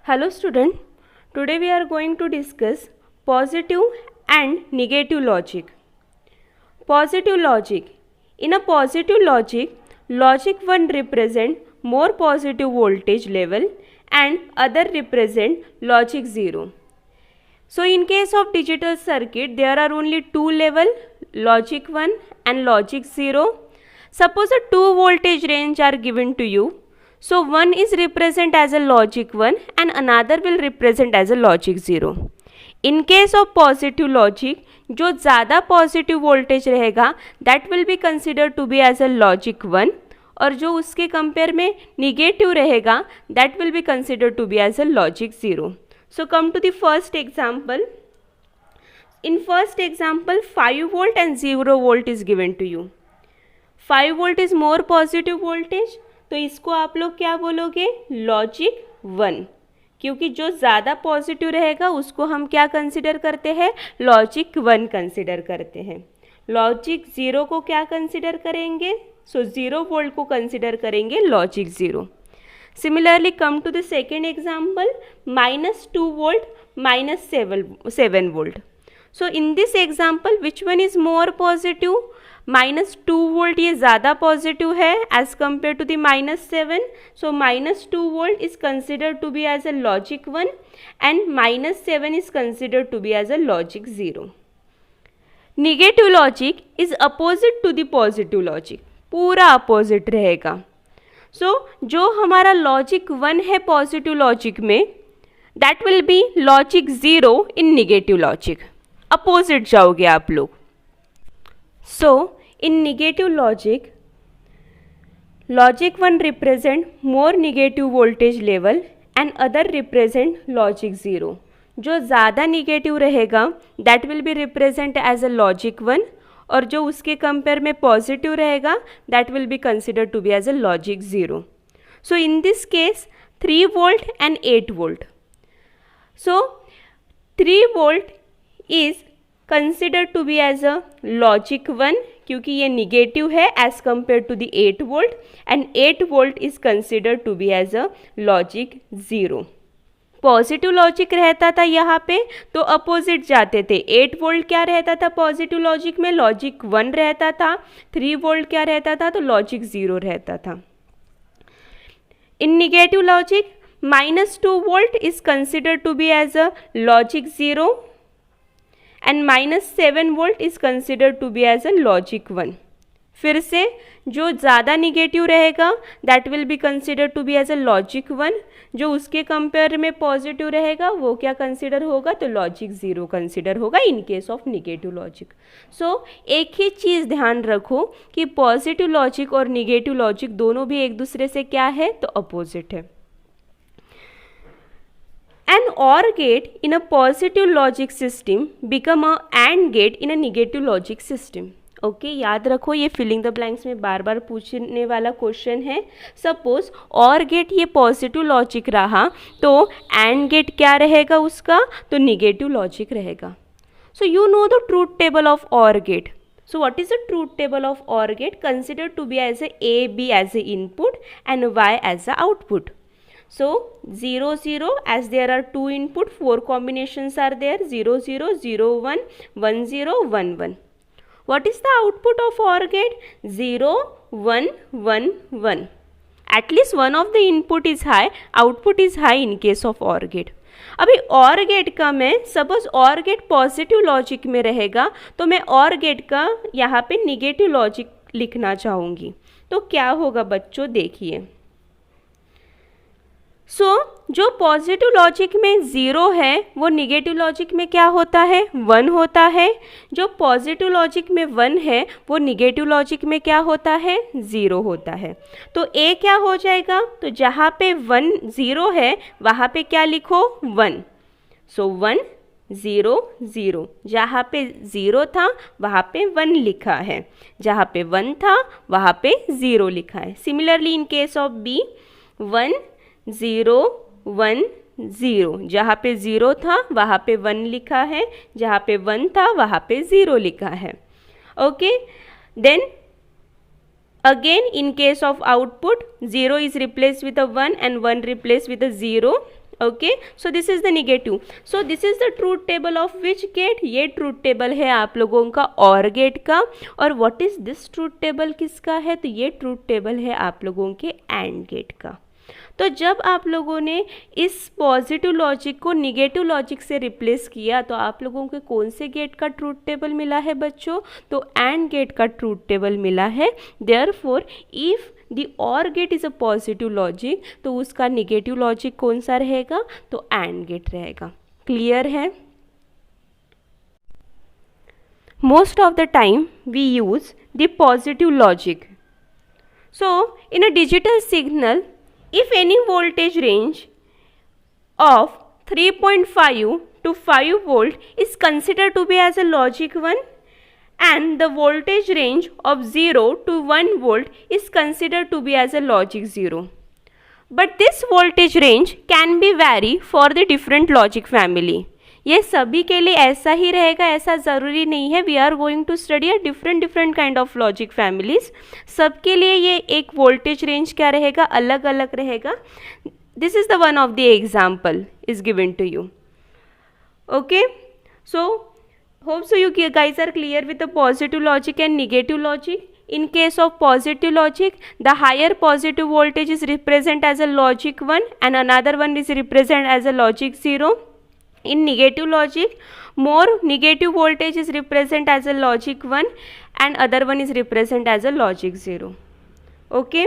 Hello student, today we are going to discuss positive and negative logic. Positive logic. In a positive logic, logic 1 represent more positive voltage level and other represent logic 0. So in case of digital circuit, there are only two level, logic 1 and logic 0. Suppose a 2 voltage range are given to you. So one is represent as a logic 1 and another will represent as a logic 0. In case of positive logic, जो ज़्यादा positive voltage रहेगा that will be consider to be as a logic 1 और जो उसके compare में negative रहेगा that will be consider to be as a logic 0. So come to the first example. In first example 5 volt and 0 volt is given to you. 5 volt is more positive voltage, तो इसको आप लोग क्या बोलोगे, logic 1, क्योंकि जो ज़्यादा positive रहेगा उसको हम क्या कंसिडर करते हैं, लॉजिक 1 कंसिडर करते हैं. लॉजिक 0 को क्या कंसिडर करेंगे, सो 0 वोल्ट को कंसिडर करेंगे logic 0. Similarly come to the second example, -2 volt, -7 volt. So in this example which one is more positive, -2 volt ये ज़्यादा पॉजिटिव है as compared to the -7. So -2 volt is considered to be as a logic 1 and -7 is considered to be as a logic 0. Negative logic is opposite to the positive logic, पूरा opposite रहेगा. So जो हमारा logic 1 है positive logic में that will be logic 0 in negative logic. Opposite जाओगे आप लोग. So in negative logic, logic 1 represent more negative voltage level and other represent logic 0. जो ज़्यादा निगेटिव रहेगा that will be represent as a logic 1 और जो उसके कंपेयर में पॉजिटिव रहेगा that will be consider to be as a logic 0. So in this case 3 volt and 8 volt. So 3 volt is consider to be as a logic 1 क्योंकि ये negative है as compare to the 8 volt and 8 volt is consider to be as a logic 0. Positive logic रहता था यहाँ पे तो opposite जाते थे. 8 वोल्ट क्या रहता था पॉजिटिव लॉजिक में, लॉजिक 1 रहता था. 3 वोल्ट क्या रहता था, तो लॉजिक 0 रहता था. In negative logic -2 volt is consider to be as a logic 0 and -7 volt is consider to be as a logic 1. फिर से जो ज़्यादा निगेटिव रहेगा that will be consider to be as a logic 1, जो उसके कंपेयर में पॉजिटिव रहेगा वो क्या कंसिडर होगा, तो लॉजिक 0 कंसिडर होगा in case of negative logic. So एक ही चीज़ ध्यान रखो कि पॉजिटिव लॉजिक और निगेटिव लॉजिक दोनों भी एक दूसरे से क्या है, तो अपोजिट है. An OR gate in a positive logic system become a AND gate in a negative logic system. Okay याद रखो ये फिलिंग द ब्लैंक्स में बार बार पूछने वाला क्वेश्चन है. सपोज OR गेट ये पॉजिटिव लॉजिक रहा तो AND गेट क्या रहेगा उसका, तो निगेटिव लॉजिक रहेगा. So you know the truth table of OR gate. So what is the truth table of OR gate? Considered to be as a B as a input and Y as a output. So 0 0 as there are two input, 4 combinations are there, 0 0 0 1 1 0 1 1. What is the output of OR gate? 0 1 1 1. At least one of the input is high, output is high in case of OR gate. अभी OR gate का मैं suppose OR gate positive logic में रहेगा तो मैं OR gate का यहाँ पे निगेटिव लॉजिक लिखना चाहूँगी. तो क्या होगा बच्चों, देखिए. सो जो पॉजिटिव लॉजिक में 0 है वो निगेटिव लॉजिक में क्या होता है, 1 होता है. जो पॉजिटिव लॉजिक में 1 है वो निगेटिव लॉजिक में क्या होता है, 0 होता है. तो A क्या हो जाएगा, तो जहाँ पे 1 0 है वहाँ पे क्या लिखो, 1. सो 1 0 0, जहाँ पे 0 था वहाँ पे 1 लिखा है, जहाँ पे 1 था वहाँ पे 0 लिखा है. Similarly in case of B 1 0 1 0, जहाँ पे 0 था वहाँ पे 1 लिखा है, जहाँ पे 1 था वहाँ पे 0 लिखा है. Okay, then again in case of output 0 is replaced with a 1 and 1 replaced with a 0 okay, so this is the negative. So this is the truth table of which gate? ये ट्रूथ टेबल है आप लोगों का OR gate का. और what is this truth table किसका है? तो ये ट्रूथ टेबल है आप लोगों के एंड गेट का. तो जब आप लोगों ने इस पॉजिटिव लॉजिक को निगेटिव लॉजिक से रिप्लेस किया तो आप लोगों के कौन से गेट का ट्रूथ टेबल मिला है बच्चों? तो एंड गेट का ट्रूथ टेबल मिला है. Therefore if the OR gate is a positive logic तो उसका निगेटिव लॉजिक कौन सा रहेगा? तो एंड गेट रहेगा. क्लियर है? Most of the time we use the positive logic. So in a digital signal, if any voltage range of 3.5 to 5 volt is considered to be as a logic 1 and the voltage range of 0 to 1 volt is considered to be as a logic 0. But this voltage range can be vary for the different logic family. ये सभी के लिए ऐसा ही रहेगा ऐसा ज़रूरी नहीं है. We are going to study a different kind of logic families. सबके लिए ये एक वोल्टेज रेंज क्या रहेगा? अलग अलग रहेगा. This is the one of the example is given to you. Okay, so hope so you guys are clear with the positive logic and negative logic. In case of positive logic, the higher positive voltage is represent as a logic 1 and another one is represent as a logic 0. In negative logic, more negative voltage is represent as a logic 1 and other one is represent as a logic 0. Okay.